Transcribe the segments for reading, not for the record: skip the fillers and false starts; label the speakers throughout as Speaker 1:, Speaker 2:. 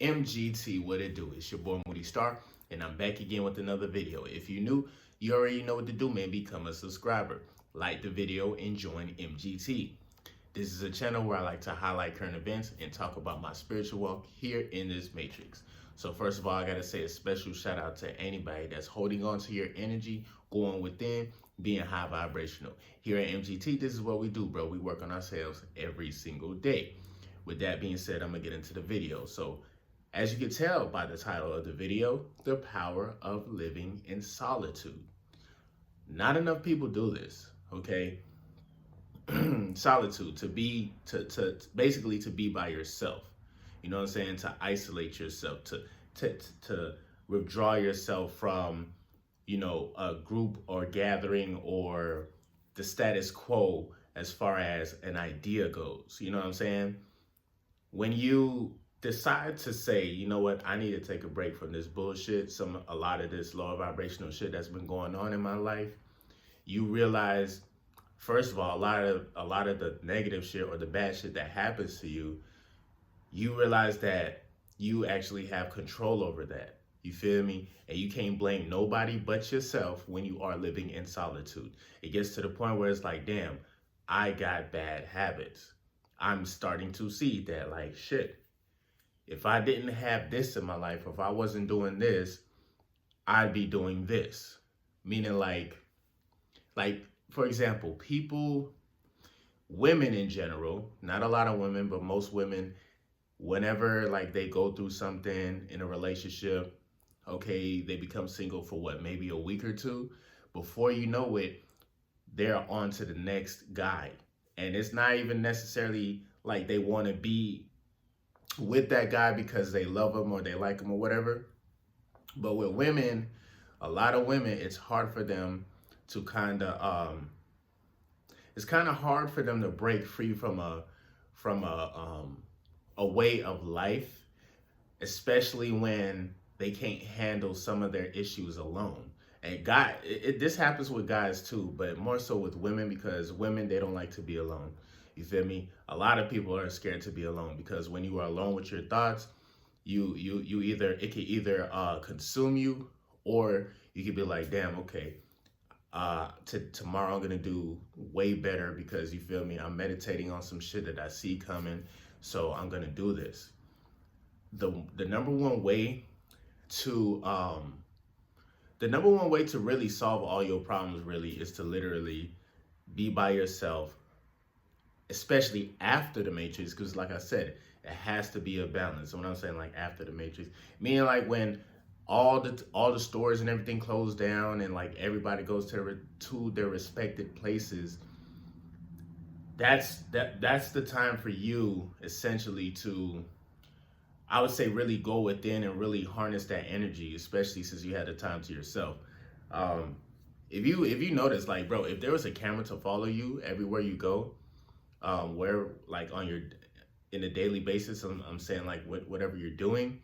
Speaker 1: MGT, what it do? It's your boy Moody Starr, and I'm back again with another video. If you're new, you already know what to do, man. Become a subscriber, like the video, and join MGT. This is a channel where I like to highlight current events and talk about my spiritual walk here in this matrix. So first of all, I gotta say a special shout out to anybody that's holding on to your energy, going within, being high vibrational. Here at MGT, this is what we do, bro. We work on ourselves every single day. With that being said, I'm gonna get into the video. So as you can tell by the title of the video, the power of living in solitude. Not enough people do this, okay? Solitude, to basically to be by yourself. You know what I'm saying? To isolate yourself, to withdraw yourself from, a group or gathering or the status quo as far as an idea goes. You know what I'm saying? When you decide to say, you know what, I need to take a break from this bullshit, a lot of this lower vibrational shit that's been going on in my life, you realize, first of all, a lot of the negative shit or the bad shit that happens to you, you realize that you actually have control over that. You feel me? And you can't blame nobody but yourself when you are living in solitude. It gets to the point where it's like, damn, I got bad habits. I'm starting to see that, like, shit, if I didn't have this in my life, if I wasn't doing this, I'd be doing this. Meaning like, for example, women in general, not a lot of women, but most women, whenever like they go through something in a relationship, okay, they become single for what, maybe a week or two. Before you know it, they're on to the next guy. And it's not even necessarily like they want to be with that guy because they love him or they like him or whatever. But with women, a lot of women, it's hard for them to it's kind of hard for them to break free from a way of life, especially when they can't handle some of their issues alone. And this happens with guys too, but more so with women, because women, they don't like to be alone. You feel me? A lot of people are scared to be alone because when you are alone with your thoughts, it can either consume you, or you could be like, damn, okay, tomorrow I'm gonna do way better because, you feel me, I'm meditating on some shit that I see coming, so I'm gonna do this. The number one way to really solve all your problems really is to literally be by yourself, especially after the matrix, because like I said, it has to be a balance. So when I'm saying like after the matrix, meaning like when all the stores and everything close down and like everybody goes to their respected places, that's the time for you essentially to, I would say, really go within and really harness that energy, especially since you had the time to yourself. If you notice, like, bro, if there was a camera to follow you everywhere you go, where like in a daily basis, I'm saying like whatever you're doing,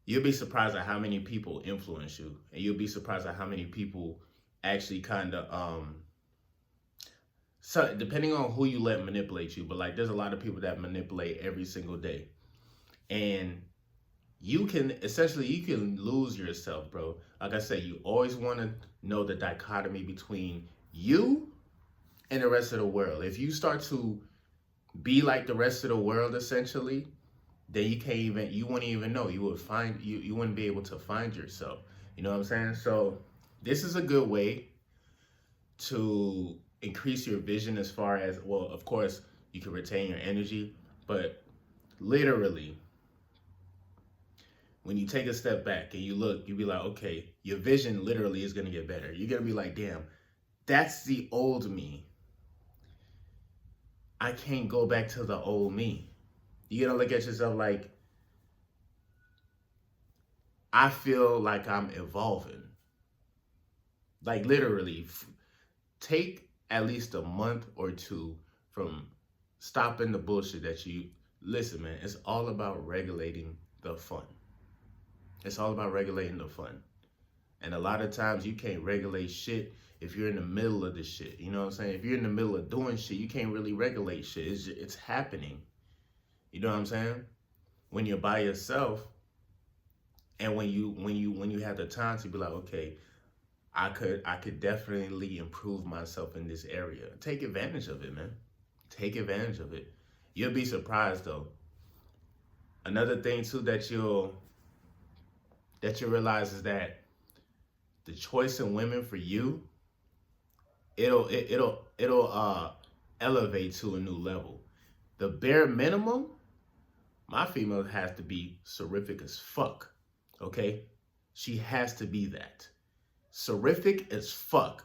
Speaker 1: you'll be surprised at how many people influence you, and you'll be surprised at how many people actually so depending on who you let manipulate you, but like there's a lot of people that manipulate every single day. And you can lose yourself, bro. Like I said, you always want to know the dichotomy between you and the rest of the world. If you start to be like the rest of the world, essentially, then you wouldn't even know. You wouldn't be able to find yourself. You know what I'm saying? So this is a good way to increase your vision, as far as, well, of course, you can retain your energy, but literally, when you take a step back and you look, you be like, okay, your vision literally is going to get better. You're going to be like, damn, that's the old me. I can't go back to the old me. You're going to look at yourself like, I feel like I'm evolving. Like literally, take at least a month or two from stopping the bullshit listen, man, it's all about regulating the fun. It's all about regulating the fun. And a lot of times you can't regulate shit if you're in the middle of the shit. You know what I'm saying? If you're in the middle of doing shit, you can't really regulate shit. It's happening. You know what I'm saying? when you're by yourself, and when you have the time to be like, okay, I could definitely improve myself in this area. Take advantage of it, man. Take advantage of it. You'll be surprised though. Another thing too that you realize is that the choice in women for you, it'll elevate to a new level. The bare minimum, my female has to be terrific as fuck. Okay? She has to be that. Terrific as fuck.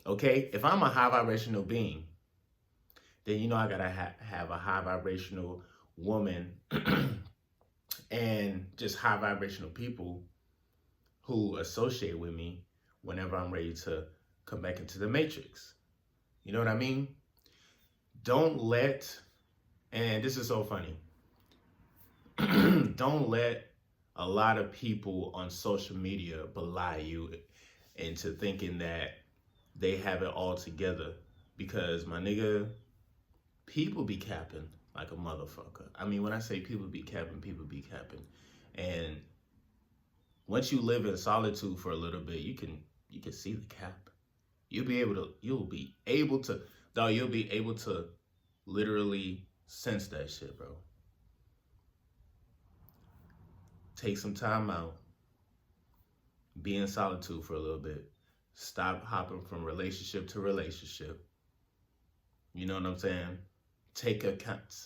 Speaker 1: Okay? If I'm a high vibrational being, then you know I gotta have a high vibrational woman and just high vibrational people who associate with me whenever I'm ready to come back into the matrix. You know what I mean? Don't let, and this is so funny, don't let a lot of people on social media belie you into thinking that they have it all together. Because my nigga, people be capping like a motherfucker. I mean, when I say people be capping, people be capping. And once you live in solitude for a little bit, you can see the cap. You'll be able to literally sense that shit, bro. Take some time out. Be in solitude for a little bit. Stop hopping from relationship to relationship. You know what I'm saying?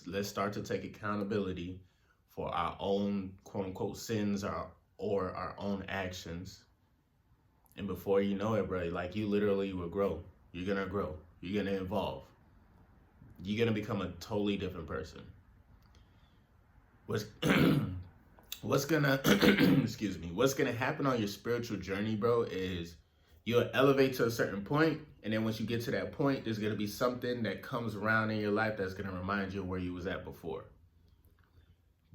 Speaker 1: Let's start to take accountability for our own quote unquote sins or our own actions. And before you know it, bro, like you literally will grow. You're gonna grow. You're gonna evolve. You're gonna become a totally different person. What's gonna excuse me, what's gonna happen on your spiritual journey, bro, is you'll elevate to a certain point, and then once you get to that point, there's gonna be something that comes around in your life that's gonna remind you of where you was at before.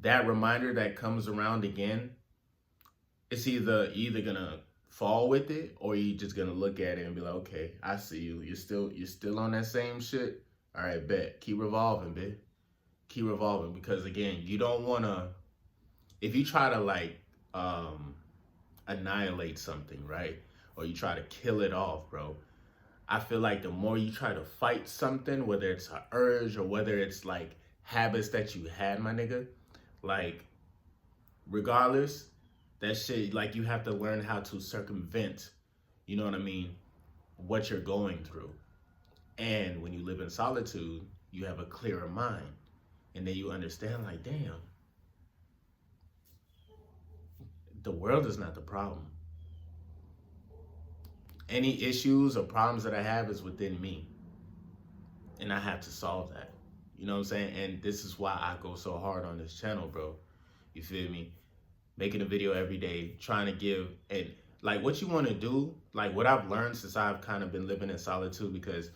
Speaker 1: That reminder that comes around again, it's either gonna fall with it, or you just gonna look at it and be like, okay, I see you. You're still on that same shit. All right, bet. Keep revolving, bitch. Keep revolving, because again, you don't wanna. If you try to like annihilate something, right, or you try to kill it off, bro, I feel like the more you try to fight something, whether it's an urge or whether it's like habits that you had, my nigga, like regardless, that shit, like you have to learn how to circumvent, you know what I mean, what you're going through. And when you live in solitude, you have a clearer mind. And then you understand, like, damn, the world is not the problem. Any issues or problems that I have is within me. And I have to solve that. You know what I'm saying? And this is why I go so hard on this channel, bro. You feel me? Making a video every day, trying to give, and like what you want to do, like what I've learned since I've kind of been living in solitude, because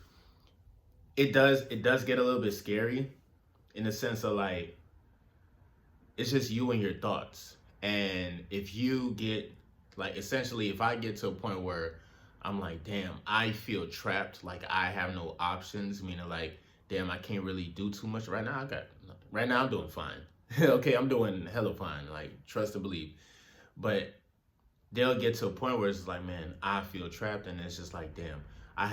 Speaker 1: it does get a little bit scary in the sense of like, it's just you and your thoughts. And if you get, like, essentially, if I get to a point where I'm like, damn, I feel trapped, like I have no options, meaning like, damn, I can't really do too much right now. Right now I'm doing fine. Okay, I'm doing hella fine, like trust and believe. But they'll get to a point where it's like, man, I feel trapped, and it's just like, damn, I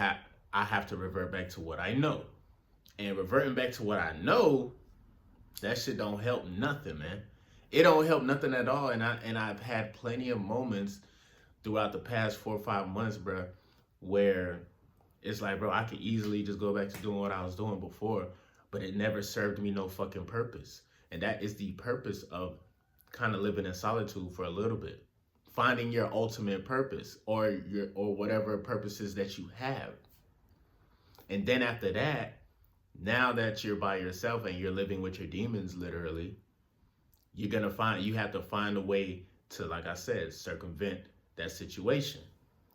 Speaker 1: have to revert back to what I know. And reverting back to what I know, that shit don't help nothing, man. It don't help nothing at all. And I've had plenty of moments throughout the past 4 or 5 months, bro, where it's like, bro, I could easily just go back to doing what I was doing before, but it never served me no fucking purpose. And that is the purpose of kind of living in solitude for a little bit. Finding your ultimate purpose, or whatever purposes that you have. And then after that, now that you're by yourself and you're living with your demons, literally, you have to find a way to, like I said, circumvent that situation.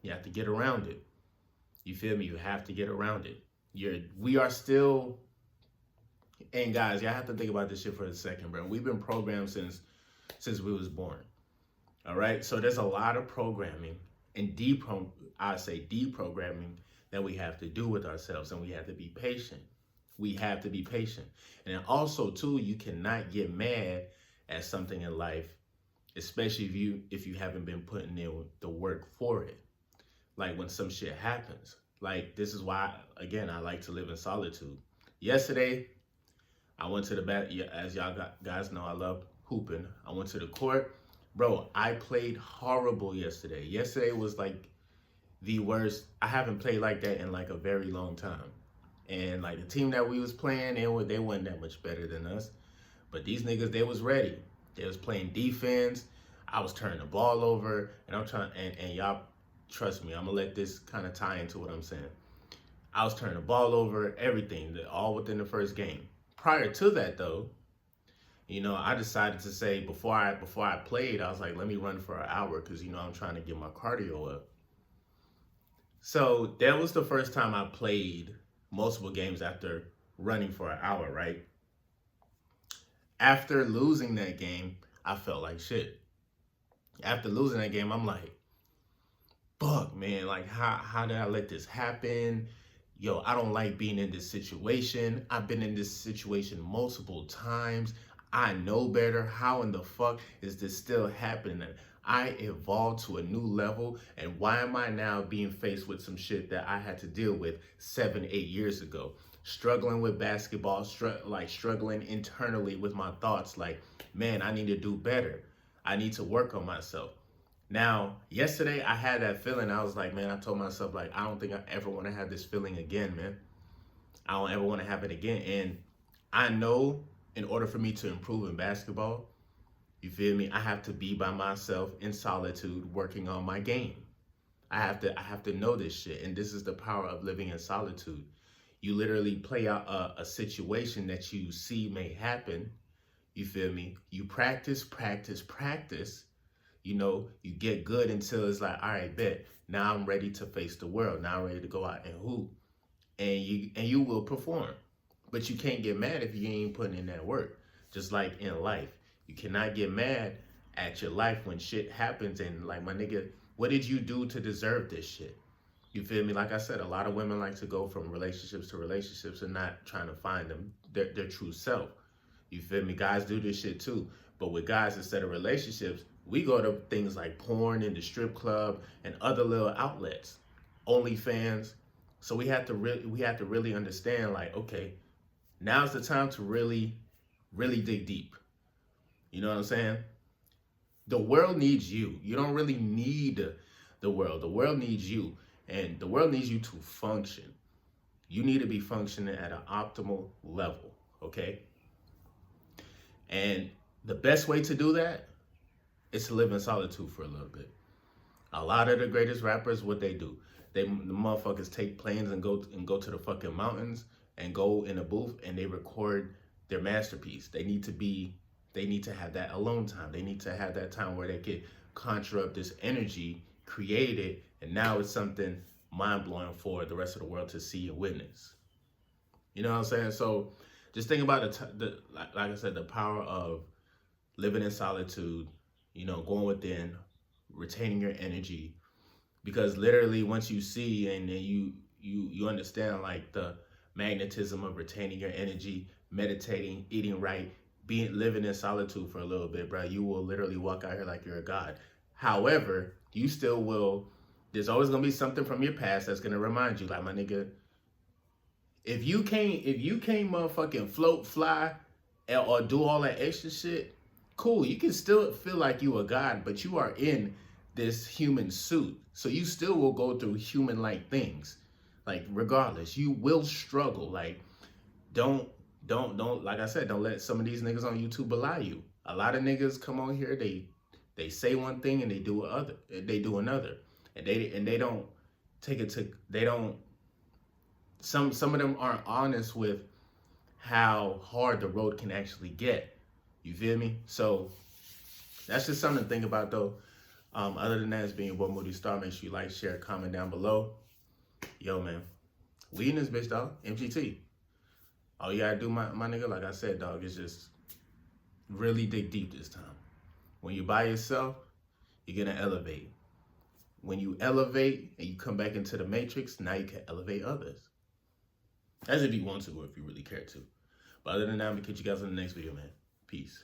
Speaker 1: You have to get around it. You feel me? You have to get around it. We are still, and guys, y'all have to think about this shit for a second, bro. We've been programmed since we was born. All right? So there's a lot of programming and deprogramming that we have to do with ourselves, and we have to be patient. We have to be patient. And also, too, you cannot get mad at something in life, especially if you haven't been putting in the work for it. Like when some shit happens. Like this is why, again, I like to live in solitude. Yesterday, I went to the bat. As y'all guys know, I love hooping. I went to the court. Bro, I played horrible yesterday. Yesterday was like the worst. I haven't played like that in like a very long time. And like the team that we was playing, they weren't that much better than us. But these niggas, they was ready. They was playing defense. I was turning the ball over, and I'm trying. And y'all, trust me, I'm gonna let this kind of tie into what I'm saying. I was turning the ball over, everything, all within the first game. Prior to that, though, you know, I decided to say before I played, I was like, let me run for an hour because, you know, I'm trying to get my cardio up. So that was the first time I played multiple games after running for an hour, right? After losing that game, I felt like shit. After losing that game, I'm like, fuck, man, like how did I let this happen? Yo, I don't like being in this situation. I've been in this situation multiple times. I know better. How in the fuck is this still happening? I evolved to a new level, and why am I now being faced with some shit that I had to deal with 7, 8 years ago? Struggling with basketball, struggling internally with my thoughts, like, man, I need to do better. I need to work on myself. Now, yesterday I had that feeling. I was like, man, I told myself, like, I don't think I ever want to have this feeling again, man. I don't ever want to have it again. And I know in order for me to improve in basketball, you feel me, I have to be by myself in solitude working on my game. I have to know this shit. And this is the power of living in solitude. You literally play out a situation that you see may happen. You feel me? You practice. You know, you get good until it's like, all right, bet. Now I'm ready to face the world. Now I'm ready to go out and hoop. And you will perform. But you can't get mad if you ain't putting in that work. Just like in life. You cannot get mad at your life when shit happens and like, my nigga, what did you do to deserve this shit? You feel me? Like I said, a lot of women like to go from relationships to relationships and not trying to find them their true self. You feel me? Guys do this shit too. But with guys, instead of relationships, we go to things like porn and the strip club and other little outlets, OnlyFans. So we have to really understand, like, okay, now's the time to really dig deep. You know what I'm saying? The world needs you. You don't really need the world. The world needs you, and the world needs you to function. You need to be functioning at an optimal level, okay? And the best way to do that is to live in solitude for a little bit. A lot of the greatest rappers, what they do, the motherfuckers take planes and go to the fucking mountains and go in a booth and they record their masterpiece. They need to have that alone time. They need to have that time where they can conjure up this energy, create it, and now it's something mind-blowing for the rest of the world to see and witness. You know what I'm saying? So just think about like I said, the power of living in solitude, you know, going within, retaining your energy, because literally once you see and then you understand like the magnetism of retaining your energy, meditating, eating right, living in solitude for a little bit, bro, you will literally walk out here like you're a god. However, you still will, there's always gonna be something from your past that's gonna remind you, like, my nigga, if you can't motherfucking float, fly, or do all that extra shit, cool, you can still feel like you a god, but you are in this human suit. So you still will go through human-like things. Like, regardless, you will struggle. Like, don't, like I said, don't let some of these niggas on YouTube belie you. A lot of niggas come on here, they say one thing and they do another. And they don't take it to, they don't, some of them aren't honest with how hard the road can actually get. You feel me? So that's just something to think about, though. Other than that, it's being your boy Moody Starr. Make sure you like, share, comment down below. Yo, man, we in this bitch, dog. MGT. All you gotta do, my nigga, like I said, dog, is just really dig deep this time. When you're by yourself, you're gonna elevate. When you elevate and you come back into the matrix, now you can elevate others. As if you want to or if you really care to. But other than that, I'm gonna catch you guys in the next video, man. Peace.